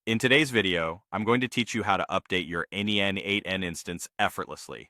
In today's video, I'm going to teach you how to update your n8n instance effortlessly.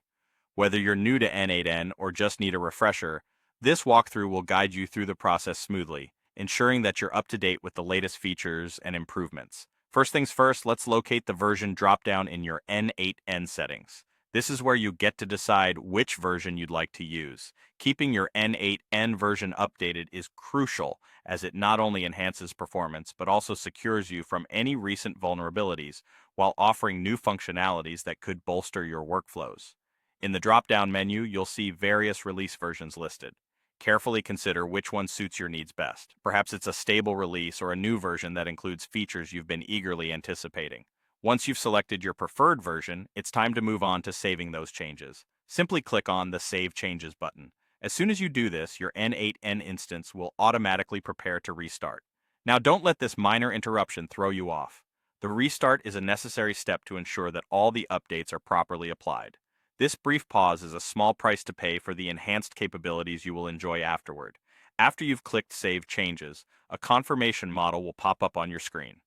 Whether you're new to n8n or just need a refresher, this walkthrough will guide you through the process smoothly, ensuring that you're up to date with the latest features and improvements. First things first, let's locate the version dropdown in your n8n settings. This is where you get to decide which version you'd like to use. Keeping your n8n version updated is crucial, as it not only enhances performance but also secures you from any recent vulnerabilities while offering new functionalities that could bolster your workflows. In the drop-down menu, you'll see various release versions listed. Carefully consider which one suits your needs best. Perhaps it's a stable release or a new version that includes features you've been eagerly anticipating. Once you've selected your preferred version, it's time to move on to saving those changes. Simply click on the Save Changes button. As soon as you do this, your n8n instance will automatically prepare to restart. Now, don't let this minor interruption throw you off. The restart is a necessary step to ensure that all the updates are properly applied. This brief pause is a small price to pay for the enhanced capabilities you will enjoy afterward. After you've clicked Save Changes, a confirmation modal will pop up on your screen.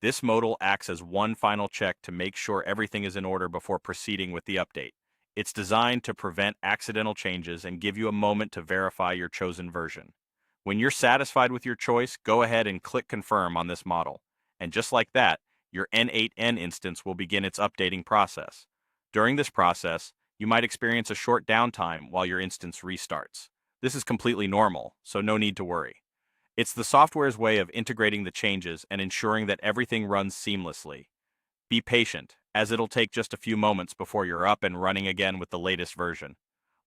This modal acts as one final check to make sure everything is in order before proceeding with the update. It's designed to prevent accidental changes and give you a moment to verify your chosen version. When you're satisfied with your choice, go ahead and click Confirm on this modal. And just like that, your n8n instance will begin its updating process. During this process, you might experience a short downtime while your instance restarts. This is completely normal, so no need to worry. It's the software's way of integrating the changes and ensuring that everything runs seamlessly. Be patient, as it'll take just a few moments before you're up and running again with the latest version.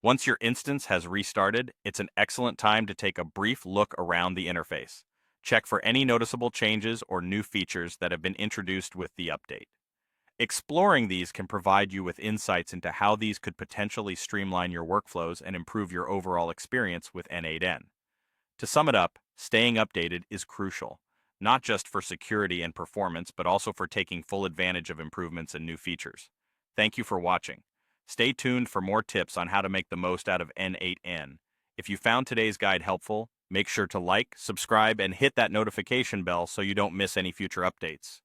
Once your instance has restarted, it's an excellent time to take a brief look around the interface. Check for any noticeable changes or new features that have been introduced with the update. Exploring these can provide you with insights into how these could potentially streamline your workflows and improve your overall experience with n8n. To sum it up, staying updated is crucial, not just for security and performance, but also for taking full advantage of improvements and new features. Thank you for watching. Stay tuned for more tips on how to make the most out of n8n. If you found today's guide helpful, make sure to like, subscribe, and hit that notification bell so you don't miss any future updates.